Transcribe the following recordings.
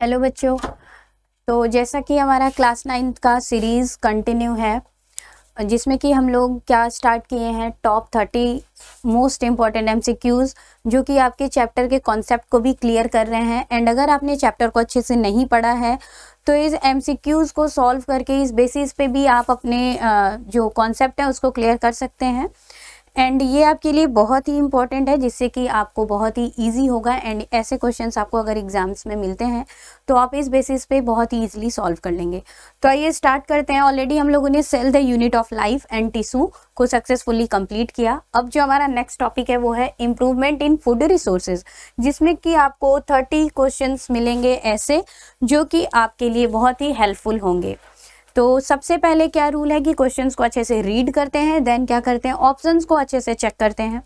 Hello बच्चों। तो जैसा कि हमारा क्लास 9 का सीरीज़ कंटिन्यू है, जिसमें कि हम लोग क्या स्टार्ट किए हैं, टॉप 30 मोस्ट इम्पॉर्टेंट एमसीक्यूज़, जो कि आपके चैप्टर के कॉन्सेप्ट को भी क्लियर कर रहे हैं। एंड अगर आपने चैप्टर को अच्छे से नहीं पढ़ा है तो इस एमसीक्यूज़ को सॉल्व करके इस बेसिस पे भी आप अपने जो कॉन्सेप्ट है उसको क्लियर कर सकते हैं। एंड ये आपके लिए बहुत ही इंपॉर्टेंट है, जिससे कि आपको बहुत ही इजी होगा। एंड ऐसे क्वेश्चंस आपको अगर एग्जाम्स में मिलते हैं तो आप इस बेसिस पे बहुत ही इजीली सॉल्व कर लेंगे। तो आइए स्टार्ट करते हैं। ऑलरेडी हम लोगों ने cell the unit of life and tissue को सक्सेसफुली कंप्लीट किया। अब जो हमारा नेक्स्ट टॉपिक है वो है इम्प्रूवमेंट इन फूड रिसोर्सेज, जिसमें कि आपको 30 क्वेश्चंस मिलेंगे ऐसे जो कि आपके लिए बहुत ही हेल्पफुल होंगे। तो सबसे पहले क्या रूल है कि क्वेश्चंस को अच्छे से रीड करते हैं, देन क्या करते हैं, ऑप्शंस को अच्छे से चेक करते हैं,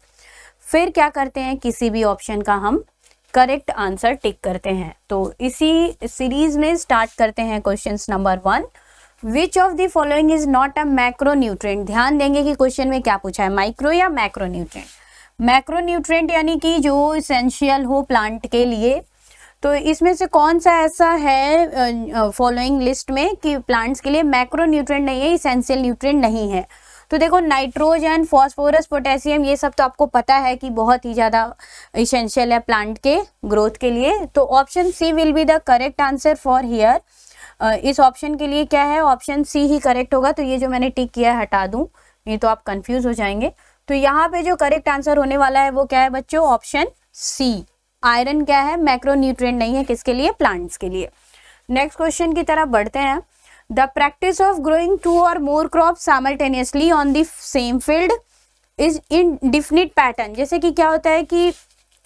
फिर क्या करते हैं, किसी भी ऑप्शन का हम करेक्ट आंसर टिक करते हैं। तो इसी सीरीज में स्टार्ट करते हैं questions number 1। Which of the following is not a macronutrient. ध्यान देंगे कि क्वेश्चन में क्या पूछा है, माइक्रो या मैक्रोन्यूट्रिएंट। मैक्रोन्यूट्रिएंट यानी कि जो इसेंशियल हो प्लांट के लिए। तो इसमें से कौन सा ऐसा है फॉलोइंग लिस्ट में कि प्लांट्स के लिए मैक्रोन्यूट्रिएंट नहीं है, इसेंशियल न्यूट्रिएंट नहीं है। तो देखो, नाइट्रोजन, फॉस्फोरस, पोटेशियम, ये सब तो आपको पता है कि बहुत ही ज़्यादा इसेंशियल है प्लांट के ग्रोथ के लिए। तो option C will be the correct answer for here. इस ऑप्शन के लिए क्या है, ऑप्शन सी ही करेक्ट होगा। तो ये जो मैंने टिक किया है हटा दूँ, नहीं तो आप कंफ्यूज हो जाएंगे। तो यहाँ पे जो करेक्ट आंसर होने वाला है वो क्या है बच्चों, ऑप्शन सी। आयरन क्या है, मैक्रोन्यूट्रिएंट नहीं है, किसके लिए, प्लांट्स के लिए। नेक्स्ट क्वेश्चन की तरफ बढ़ते हैं। द प्रैक्टिस ऑफ ग्रोइंग 2 और more crop simultaneously on the same field is in definite pattern. जैसे कि क्या होता है कि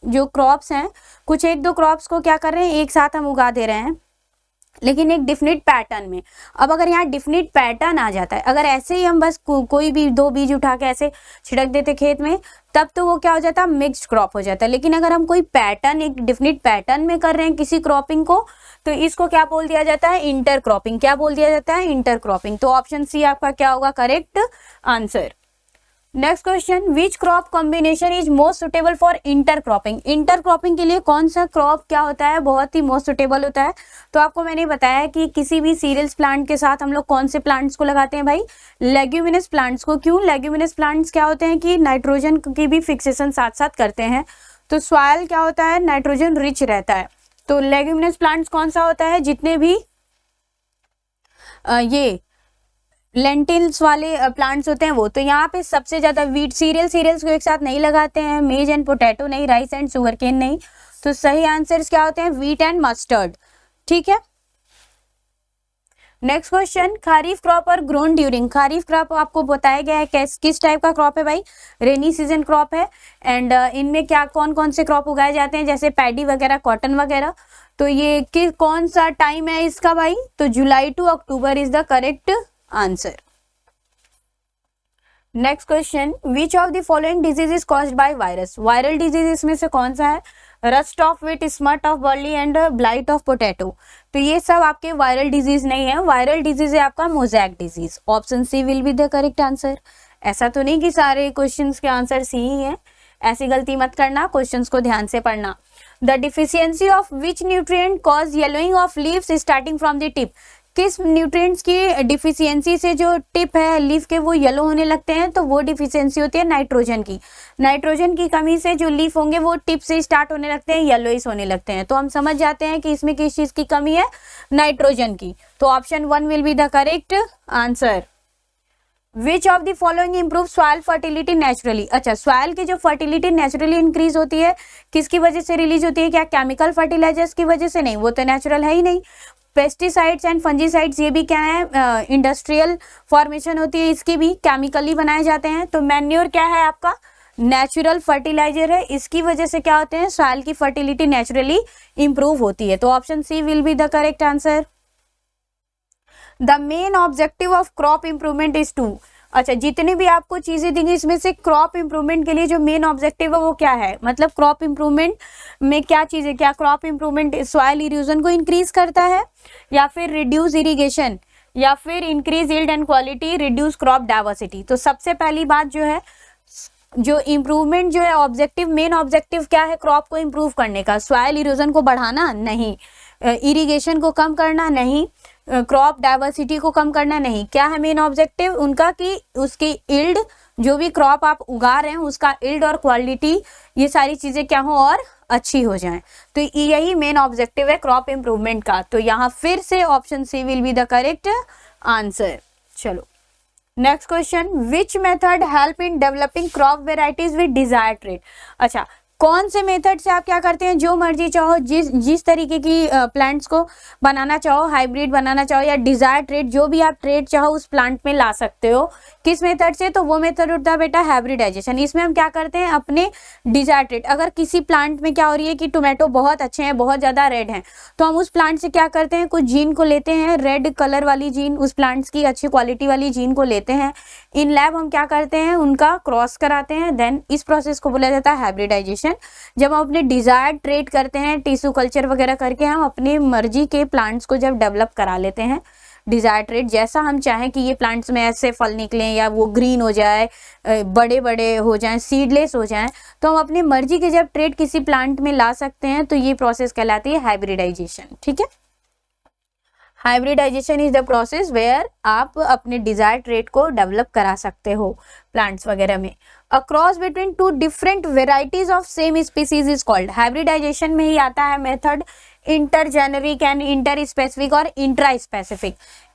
जो क्रॉप्स हैं, कुछ 1-2 क्रॉप्स को क्या कर रहे हैं, एक साथ हम उगा दे रहे हैं, लेकिन एक डिफिनिट पैटर्न में। अब अगर यहाँ डिफिनिट पैटर्न आ जाता है, अगर ऐसे ही हम बस कोई भी 2 बीज उठा के ऐसे छिड़क देते खेत में, तब तो वो क्या हो जाता है, मिक्स्ड क्रॉप हो जाता है। लेकिन अगर हम कोई पैटर्न, एक डिफिनिट पैटर्न में कर रहे हैं किसी क्रॉपिंग को, तो इसको क्या बोल दिया जाता है, इंटर क्रॉपिंग। क्या बोल दिया जाता है, इंटर क्रॉपिंग। तो ऑप्शन सी आपका क्या होगा, correct answer. Next question, which crop combination is most suitable for inter cropping. Inter cropping के लिए कौन सा क्रॉप क्या होता है, बहुत ही मोस्ट सुटेबल होता है। तो आपको मैंने बताया कि किसी भी सीरियल्स प्लांट के साथ हम लोग कौन से प्लांट्स को लगाते हैं भाई, लेग्यूमिनस प्लांट्स को। क्यों, लेग्यूमिनस प्लांट्स क्या होते हैं कि नाइट्रोजन की भी फिक्सेशन साथ साथ करते हैं। तो सॉइल क्या होता है, नाइट्रोजन रिच रहता है। तो लेग्यूमिनस प्लांट्स कौन सा होता है, जितने भी ये लेंटिल्स वाले प्लांट्स होते हैं वो। तो यहाँ पे सबसे ज्यादा वीट सीरियल्स को एक साथ नहीं लगाते हैं, मेज एंड पोटैटो नहीं, राइस एंड शुगरकेन नहीं। तो सही आंसर्स क्या होते हैं, वीट एंड मस्टर्ड। ठीक है। नेक्स्ट क्वेश्चन, खरीफ क्रॉप और ग्रोन ड्यूरिंग। खरीफ क्रॉप आपको बताया गया है किस टाइप का क्रॉप है भाई, रेनी सीजन क्रॉप है। एंड इनमें क्या कौन कौन से क्रॉप उगाए जाते हैं, जैसे पैडी वगैरह, कॉटन वगैरह। तो ये कौन सा टाइम है इसका भाई, तो July to October is the correct answer. Next question, which of the following disease is caused by virus. Viral disease इसमें से कौन सा है, rust of wheat, smut of barley and blight of potato. तो ये सब आपके वायरल डिजीज नहीं है, वायरल डिजीज है आपका mosaic disease. Option C will be the correct answer. ऐसा तो नहीं कि सारे क्वेश्चंस के आंसर सी ही है, ऐसी गलती मत करना, क्वेश्चंस को ध्यान से पढ़ना। The deficiency of which nutrient cause yellowing of leaves starting from the tip. किस न्यूट्रिएंट्स की डिफिशियंसी से जो टिप है लीफ के वो येलो होने लगते हैं, तो वो डिफिशियंसी होती है नाइट्रोजन की। नाइट्रोजन की कमी से जो लीफ होंगे वो टिप से स्टार्ट होने लगते हैं, येलोइश होने लगते हैं। तो हम समझ जाते हैं कि इसमें किस चीज की कमी है, नाइट्रोजन की। तो option 1 will be the correct answer. Which of the following improve soil fertility naturally. अच्छा, सॉइल की जो फर्टिलिटी नेचुरली इंक्रीज होती है, किसकी वजह से रिलीज होती है, क्या केमिकल फर्टिलाइजर्स की वजह से, नहीं, वो तो नेचुरल है ही नहीं। पेस्टिसाइड्स एंड फंजीसाइड्स ये भी क्या है, इंडस्ट्रियल फॉर्मेशन होती है, इसकी भी केमिकली बनाए जाते हैं। तो मैन्योर क्या है आपका, नेचुरल फर्टिलाइजर है, इसकी वजह से क्या होते हैं, सॉइल की फर्टिलिटी नेचुरली इंप्रूव होती है। तो option C will be the correct answer. The main objective of crop improvement is to. अच्छा, जितने भी आपको चीजें देंगे इसमें से क्रॉप इंप्रूवमेंट के लिए जो मेन ऑब्जेक्टिव है वो क्या है, मतलब क्रॉप इंप्रूवमेंट में क्या चीजें, क्या क्रॉप इंप्रूवमेंट सॉइल इरोजन को इंक्रीज करता है, या फिर रिड्यूस इरिगेशन, या फिर increase yield and quality, reduce crop diversity. तो सबसे पहली बात जो है, जो इम्प्रूवमेंट जो है ऑब्जेक्टिव, मेन ऑब्जेक्टिव क्या है क्रॉप को इम्प्रूव करने का, सॉइल इरोजन को बढ़ाना नहीं। इरिगेशन को कम करना नहीं, क्रॉप डाइवर्सिटी को कम करना नहीं, क्या है मेन ऑब्जेक्टिव उनका कि उसकी इल्ड, जो भी क्रॉप आप उगा रहे हैं उसका इल्ड और क्वालिटी, ये सारी चीजें क्या हो और अच्छी हो जाएं। तो यही मेन ऑब्जेक्टिव है क्रॉप इंप्रूवमेंट का। तो यहाँ फिर से option C will be the correct answer. चलो next question, which method help in developing crop varieties with desired trait. अच्छा, कौन से मेथड से आप क्या करते हैं, जो मर्जी चाहो, जिस तरीके की प्लांट्स को बनाना चाहो, हाइब्रिड बनाना चाहो या डिजायर ट्रेट, जो भी आप ट्रेट चाहो उस प्लांट में ला सकते हो। किस मेथड से, तो वो मेथड होता है बेटा हाइब्रिडाइजेशन। इसमें हम क्या करते हैं, अपने डिजायर ट्रेट, अगर किसी प्लांट में क्या हो रही है कि टोमेटो बहुत अच्छे हैं, बहुत ज़्यादा रेड हैं, तो हम उस प्लांट से क्या करते हैं, कुछ जीन को लेते हैं, रेड कलर वाली जीन, उस प्लांट्स की अच्छी क्वालिटी वाली जीन को लेते हैं, इन लैब हम क्या करते हैं, उनका क्रॉस कराते हैं, देन इस प्रोसेस को बोला जाता है हाइब्रिडाइजेशन। जब हम अपने डिजायर्ड ट्रेट करते हैं, टिश्यू कल्चर वगैरह करके हम अपने मर्जी के प्लांट्स को जब डेवलप करा लेते हैं, डिजायर्ड ट्रेट जैसा हम चाहें कि ये प्लांट्स में ऐसे फल निकलें या वो ग्रीन हो जाए, बड़े बड़े हो जाएं, सीडलेस हो जाएं, तो हम अपनी मर्जी के जब ट्रेट किसी प्लांट में ला सकते हैं, तो ये प्रोसेस कहलाती है हाइब्रिडाइजेशन। ठीक है, hybridization is the process where आप अपने डिजायर्ड ट्रेट को डेवलप करा सकते हो प्लांट्स वगैरह में। A cross between two different varieties of same species is called. Hybridization में ही आता है method intergeneric and interspecific और इंट्रा स्पेसिफिक।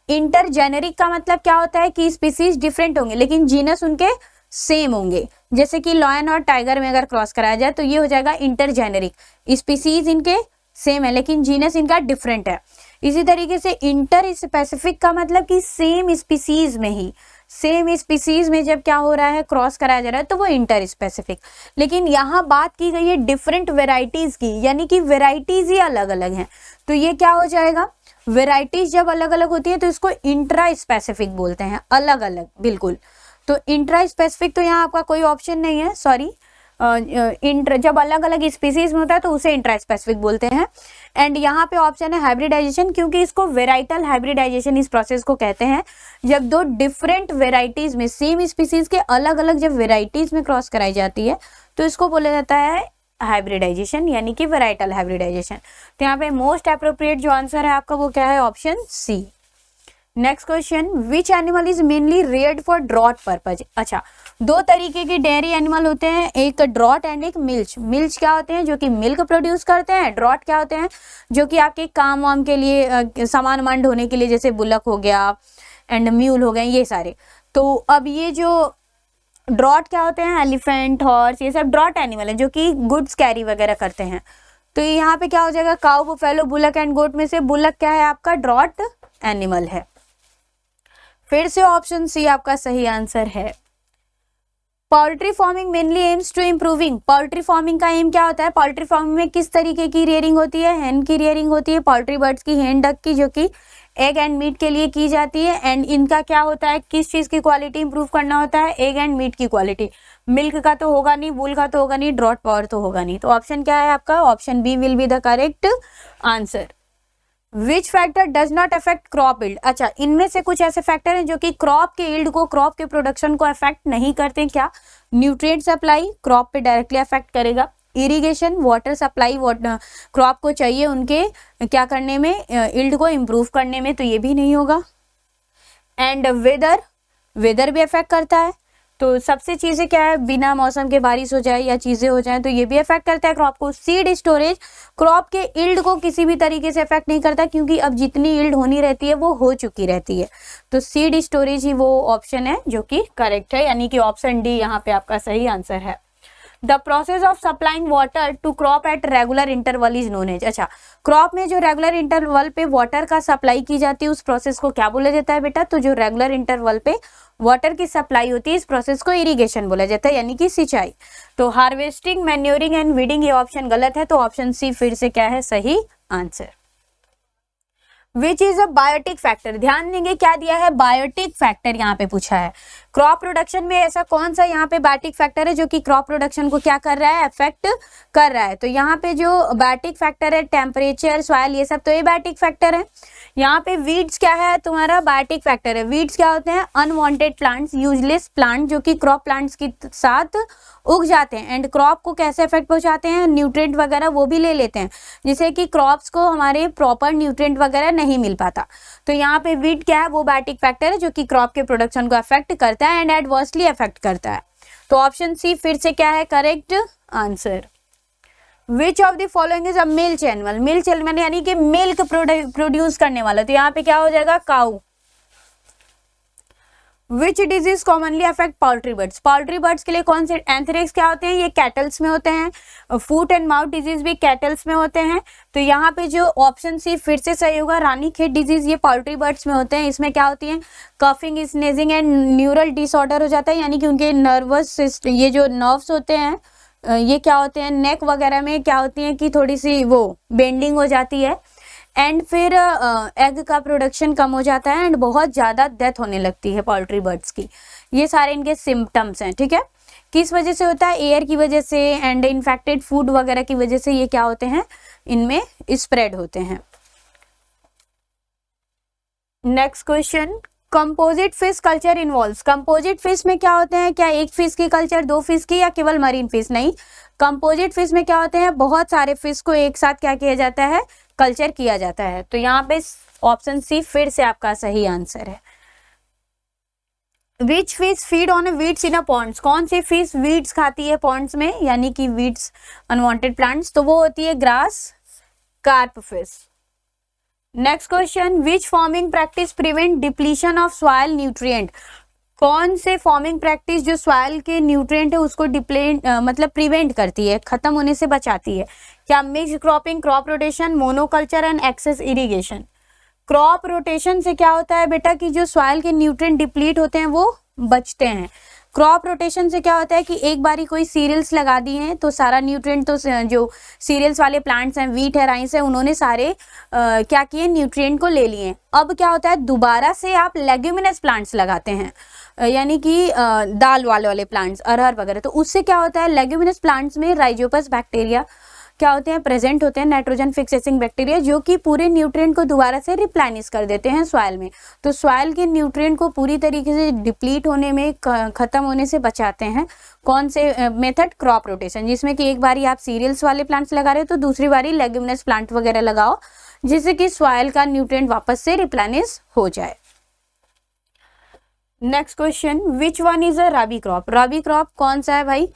इंटरजेनेरिक का मतलब क्या होता है कि स्पीसीज डिफरेंट होंगे लेकिन जीनस उनके सेम होंगे, जैसे कि लॉयन और टाइगर में अगर क्रॉस कराया जाए तो ये हो जाएगा इंटरजेनेरिक, स्पीसीज इनके सेम है लेकिन जीनस इनका डिफरेंट है। इसी तरीके से इंटर स्पेसिफिक का मतलब कि सेम स्पीसीज में ही, सेम स्पीसीज में जब क्या हो रहा है, क्रॉस कराया जा रहा है, तो वो इंटर स्पेसिफिक। लेकिन यहाँ बात की गई है डिफरेंट वेराइटीज की, यानी कि वेराइटीज ही अलग अलग हैं, तो ये क्या हो जाएगा, वेराइटीज जब अलग अलग होती है तो इसको इंट्रा स्पेसिफिक बोलते हैं, अलग अलग बिल्कुल। तो इंट्रा स्पेसिफिक तो यहाँ आपका कोई ऑप्शन नहीं है, सॉरी, जब अलग अलग स्पीसीज में होता है तो उसे इंट्रा स्पेसिफिक बोलते हैं। एंड यहाँ पे ऑप्शन है हाइब्रिडाइजेशन, क्योंकि इसको वेराइटल हाइब्रिडाइजेशन इस प्रोसेस को कहते हैं, जब दो डिफरेंट वेराइटीज में, सेम स्पीसीज के अलग अलग जब वेराइटीज में क्रॉस कराई जाती है तो इसको बोला जाता है हाइब्रिडाइजेशन, यानी कि वेराइटल हाइब्रिडाइजेशन। तो यहाँ पे मोस्ट अप्रोप्रिएट जो आंसर है आपका वो क्या है, option C. Next question, which animal is mainly reared for draught purpose. अच्छा, दो तरीके के डेयरी एनिमल होते हैं, एक ड्रॉट एंड एक मिल्च। मिल्च क्या होते हैं, जो कि मिल्क प्रोड्यूस करते हैं, ड्रॉट क्या होते हैं, जो कि आपके काम वाम के लिए, सामान वामान ढोने के लिए, जैसे बुलक हो गया एंड म्यूल हो गए, ये सारे। तो अब ये जो ड्रॉट क्या होते हैं, एलिफेंट, हॉर्स, ये सब ड्रॉट एनिमल है जो कि गुड्स कैरी वगैरह करते हैं। तो यहाँ पे क्या हो जाएगा, काउ, बुफेलो, बुलक एंड गोट में से बुलक क्या है आपका, ड्रॉट एनिमल है। फिर से ऑप्शन सी आपका सही आंसर है। Poultry farming mainly aims to improving. Poultry farming का एम क्या होता है, पोल्ट्री फार्मिंग में किस तरीके की रेयरिंग होती है, हेन की रेयरिंग होती है, पोल्ट्री बर्ड्स की, हेन डक की, जो कि एग एंड मीट के लिए की जाती है। एंड इनका क्या होता है, किस चीज की क्वालिटी इंप्रूव करना होता है, एग एंड मीट की क्वालिटी। मिल्क का तो होगा नहीं, वूल का तो होगा नहीं, ड्रॉट पावर तो होगा नहीं। तो ऑप्शन क्या है आपका, option B will be the correct answer. Which factor does not affect crop yield. अच्छा, इनमें से कुछ ऐसे फैक्टर हैं जो कि क्रॉप के इल्ड को, क्रॉप के प्रोडक्शन को अफेक्ट नहीं करते। क्या, न्यूट्रिएंट सप्लाई क्रॉप पे डायरेक्टली अफेक्ट करेगा, इरिगेशन, वाटर सप्लाई, क्रॉप को चाहिए उनके क्या करने में, इल्ड को इम्प्रूव करने में, तो ये भी नहीं होगा। एंड वेदर भी अफेक्ट करता है। तो सबसे चीज़ें क्या है, बिना मौसम के बारिश हो जाए या चीज़ें हो जाए तो ये भी अफेक्ट करता है क्रॉप को। सीड स्टोरेज क्रॉप के इल्ड को किसी भी तरीके से अफेक्ट नहीं करता, क्योंकि अब जितनी इल्ड होनी रहती है वो हो चुकी रहती है। तो सीड स्टोरेज ही वो ऑप्शन है जो कि करेक्ट है, यानी कि ऑप्शन डी यहाँ पे आपका सही आंसर है। The process of supplying water to crop at regular interval is known as. अच्छा, क्रॉप में जो रेगुलर इंटरवल पे वाटर का सप्लाई की जाती है उस प्रोसेस को क्या बोला जाता है बेटा, तो जो रेगुलर इंटरवल पे वाटर की सप्लाई होती है इस प्रोसेस को इरिगेशन बोला जाता है, यानी कि सिंचाई। तो हार्वेस्टिंग, मैन्योरिंग एंड वीडिंग ये ऑप्शन गलत है, तो ऑप्शन सी फिर से क्या है सही answer. Which is a biotic factor. ध्यान देंगे क्या दिया है, बायोटिक फैक्टर यहाँ पे पूछा है। क्रॉप प्रोडक्शन में ऐसा कौन सा यहाँ पे बायोटिक फैक्टर है जो कि क्रॉप प्रोडक्शन को क्या कर रहा है, अफेक्ट कर रहा है। तो यहाँ पे जो बायोटिक फैक्टर है, टेम्परेचर, सॉइल, ये सब तो ये बायोटिक फैक्टर है। यहाँ पे वीड्स क्या है, तुम्हारा बायोटिक फैक्टर है। वीड्स क्या होते हैं, अनवांटेड प्लांट्स, यूजलेस प्लांट जो कि क्रॉप प्लांट्स के साथ उग जाते हैं एंड क्रॉप को कैसे इफेक्ट पहुंचाते हैं, न्यूट्रिएंट वगैरह वो भी ले लेते हैं, जिससे कि क्रॉप्स को हमारे प्रॉपर न्यूट्रिएंट वगैरह नहीं मिल पाता। तो यहाँ पे वीड क्या है, वो बायोटिक फैक्टर है जो कि क्रॉप के प्रोडक्शन को अफेक्ट करता है एंड एडवर्सली अफेक्ट करता है। तो ऑप्शन सी फिर से क्या है correct answer. Which of the following is a milk animal, milk animal यानी कि मिल्क प्रोड्यूस करने वाला, तो यहाँ पे क्या हो जाएगा cow. Which disease commonly affect poultry birds, poultry birds के लिए कौन से, एंथ्रेक्स क्या होते हैं, ये कैटल्स में होते हैं। फूट एंड माउथ डिजीज भी कैटल्स में होते हैं। तो यहाँ पे जो ऑप्शन सी फिर से सही होगा, रानीखेत डिजीज, ये पोल्ट्री बर्ड्स में होते हैं। इसमें क्या होती है, कफिंग, स्नेजिंग एंड न्यूरल डिसऑर्डर हो जाता है, यानी कि उनके नर्वस सिस्टम, ये जो नर्व्स होते हैं ये क्या होते हैं, नेक वगैरह में क्या होती है कि थोड़ी सी वो बेंडिंग हो जाती है एंड फिर एग का प्रोडक्शन कम हो जाता है एंड बहुत ज़्यादा डेथ होने लगती है पोल्ट्री बर्ड्स की। ये सारे इनके सिम्टम्स हैं, ठीक है। किस वजह से होता है, एयर की वजह से एंड इन्फेक्टेड फूड वगैरह की वजह से ये क्या होते हैं, इनमें स्प्रेड होते हैं। Next question, composite fish culture involves, composite fish में क्या होते हैं, क्या एक फिश की कल्चर, दो फिश की, या केवल मरीन फिश, नहीं, कंपोजिट फिश में क्या होते हैं, बहुत सारे फिश को एक साथ क्या किया जाता है, कल्चर किया जाता है। तो यहाँ पे ऑप्शन सी फिर से आपका सही आंसर है। Which fish feed on weeds in a ponds, कौन सी फिश वीड्स खाती है पॉन्ड्स में, यानी कि वीड्स अनवांटेड प्लांट्स, तो वो होती है grass carp fish. Next question, which farming practice prevent depletion of soil nutrient, कौन से फार्मिंग प्रैक्टिस जो सॉइल के न्यूट्रिएंट है उसको मतलब प्रिवेंट करती है, खत्म होने से बचाती है। क्या mix cropping, crop rotation, monoculture and excess irrigation. Crop rotation से क्या होता है बेटा कि जो सॉइल के न्यूट्रिएंट डिप्लीट होते हैं वो बचते हैं। क्रॉप रोटेशन से क्या होता है कि एक बारी कोई सीरियल्स लगा दी हैं तो सारा न्यूट्रिएंट, तो जो सीरियल्स वाले प्लांट्स हैं, वीट है, राइस है, उन्होंने सारे क्या किए, न्यूट्रिएंट को ले लिए। अब क्या होता है, दोबारा से आप लेग्यूमिनस प्लांट्स लगाते हैं, यानी कि दाल वाले प्लांट्स, अरहर वगैरह, तो उससे क्या होता है, लेग्यूमिनस प्लांट्स में राइजोपस बैक्टीरिया क्या होते हैं, प्रेजेंट होते हैं, नाइट्रोजन फिक्सेसिंग बैक्टीरिया, जो कि पूरे न्यूट्रिएंट को दोबारा से रिप्लेनिश कर देते हैं सॉइल में। तो सॉइल के न्यूट्रिएंट को पूरी तरीके से डिप्लीट होने में, खत्म होने से बचाते हैं। कौन से मेथड, क्रॉप रोटेशन, जिसमें कि एक बारी आप सीरियल्स वाले प्लांट्स लगा रहे हो तो दूसरी बारी लेग्यूमिनस प्लांट वगैरह लगाओ, जिससे कि सॉइल का न्यूट्रिएंट वापस से रिप्लेनिश हो जाए। Next question, which one is a rabi crop, rabi crop कौन सा है भाई,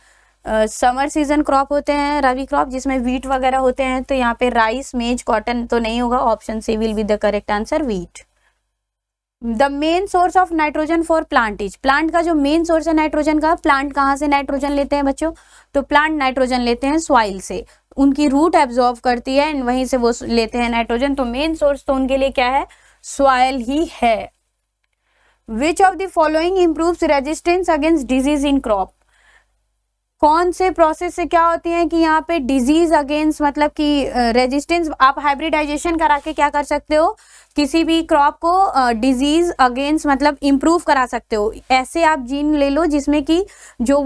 समर सीजन क्रॉप होते हैं रबी क्रॉप, जिसमें वीट वगैरह होते हैं। तो यहाँ पे राइस, मेज, कॉटन तो नहीं होगा, option C will be the correct answer, wheat. The main source of nitrogen for plant is, plant का जो मेन सोर्स है नाइट्रोजन का, प्लांट कहाँ से नाइट्रोजन लेते हैं बच्चों, तो प्लांट नाइट्रोजन लेते हैं सॉइल से, उनकी रूट एब्जॉर्ब करती है एंड वहीं से वो लेते हैं नाइट्रोजन। तो मेन सोर्स तो उनके लिए क्या है, सॉइल ही है। विच of the following improves resistance against disease in crop, कौन से प्रोसेस से क्या होती है कि यहाँ पे डिजीज अगेंस्ट, मतलब कि रेजिस्टेंस, आप हाइब्रिडाइजेशन करा के क्या कर सकते हो, किसी भी क्रॉप को डिजीज अगेंस्ट मतलब इम्प्रूव करा सकते हो। ऐसे आप जीन ले लो जिसमें कि जो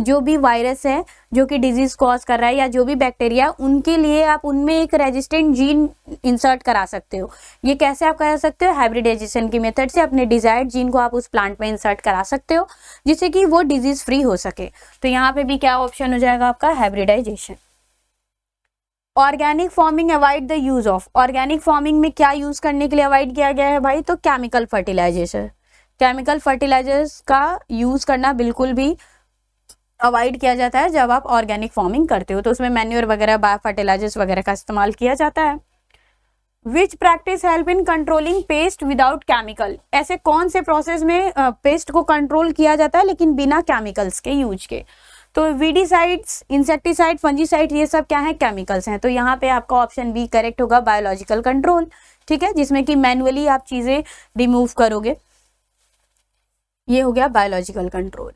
जो भी वायरस है जो कि डिजीज कॉज कर रहा है, या जो भी बैक्टीरिया, उनके लिए आप उनमें एक रेजिस्टेंट जीन इंसर्ट करा सकते हो। ये कैसे आप करा सकते हो, हाइब्रिडाइजेशन की मेथड से अपने डिजायर्ड जीन को आप उस प्लांट में इंसर्ट करा सकते हो, जिससे कि वो डिजीज फ्री हो सके। तो यहाँ पे भी क्या ऑप्शन हो जाएगा आपका, hybridization. Organic farming avoid the use of, organic farming में क्या यूज करने के लिए अवॉइड किया गया है भाई, तो केमिकल फर्टिलाइजेशन, केमिकल फर्टिलाइजर्स का यूज करना बिल्कुल भी अवॉइड किया जाता है जब आप ऑर्गेनिक फार्मिंग करते हो। तो उसमें मैन्योर वगैरह, बायो फर्टिलाइजर्स वगैरह का इस्तेमाल किया जाता है। Which practice help in controlling pest without chemical, ऐसे कौन से प्रोसेस में पेस्ट को कंट्रोल किया जाता है लेकिन बिना केमिकल्स के यूज के, तो वीडिसाइड्स, इंसेक्टिसाइड, फंजीसाइड, ये सब क्या है, केमिकल्स हैं। तो यहाँ पे आपका ऑप्शन बी करेक्ट होगा, बायोलॉजिकल कंट्रोल, ठीक है, जिसमें कि मैनुअली आप चीजें रिमूव करोगे, ये हो गया biological control.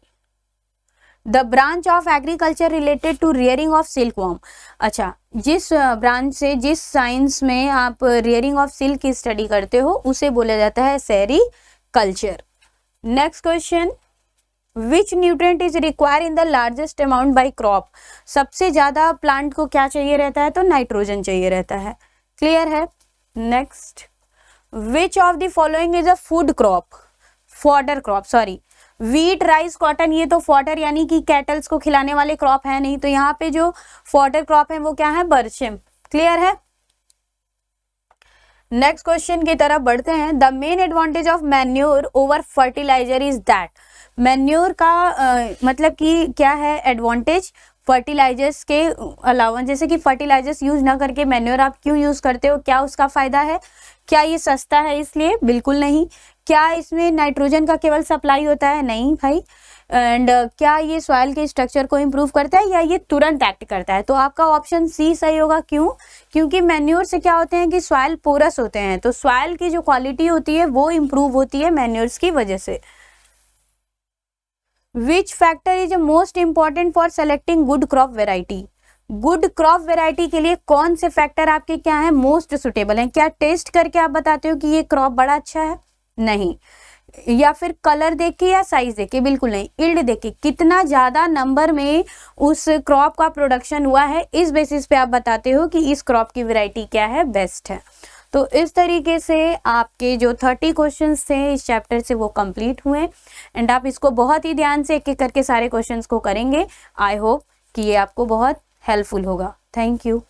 The branch of agriculture related to rearing of silkworm, अच्छा, जिस ब्रांच से, जिस साइंस में आप रियरिंग ऑफ सिल्क की स्टडी करते हो उसे बोला जाता है sericulture. Next question, which nutrient is require in the largest amount by crop, सबसे ज्यादा प्लांट को क्या चाहिए रहता है, तो नाइट्रोजन चाहिए रहता है, क्लियर है। Next, which of the following is a food crop, fodder crop, sorry, wheat, rice, cotton, ये तो फॉडर यानी कि कैटल्स को खिलाने वाले क्रॉप है नहीं, तो यहाँ पे जो फॉडर क्रॉप है वो क्या है, बरसिम। क्लियर है। नेक्स्ट क्वेश्चन की तरफ बढ़ते हैं। The main advantage of manure over fertilizer is that, manure का मतलब कि क्या है एडवांटेज फर्टिलाइजर्स के अलावा, जैसे कि फर्टिलाइजर्स यूज ना करके मैन्योर आप क्यों यूज करते हो, क्या उसका फायदा है, क्या ये सस्ता है इसलिए, बिल्कुल नहीं। क्या इसमें नाइट्रोजन का केवल सप्लाई होता है, नहीं भाई। एंड क्या ये सॉइल के स्ट्रक्चर को इम्प्रूव करता है या ये तुरंत एक्ट करता है, तो आपका ऑप्शन सी सही होगा। क्यों, क्योंकि मैन्योर से क्या होते हैं कि सॉइल पोरस होते हैं, तो सॉइल की जो क्वालिटी होती है वो इम्प्रूव होती है मैन्योर्स की वजह से। Which factor is most important for selecting good crop variety, good crop variety के लिए कौन से फैक्टर आपके क्या है मोस्ट सुटेबल हैं, क्या टेस्ट करके आप बताते हो कि ये क्रॉप बड़ा अच्छा है, नहीं, या फिर कलर देख के या साइज देख के, बिल्कुल नहीं, इल्ड देख के कितना ज्यादा नंबर में उस क्रॉप का प्रोडक्शन हुआ है, इस बेसिस पे आप बताते हो कि इस क्रॉप की वैरायटी क्या है, बेस्ट है। तो इस तरीके से आपके जो 30 क्वेश्चंस थे इस चैप्टर से वो कंप्लीट हुए एंड आप इसको बहुत ही ध्यान से एक एक करके सारे क्वेश्चंस को करेंगे। आई होप कि ये आपको बहुत हेल्पफुल होगा। Thank you.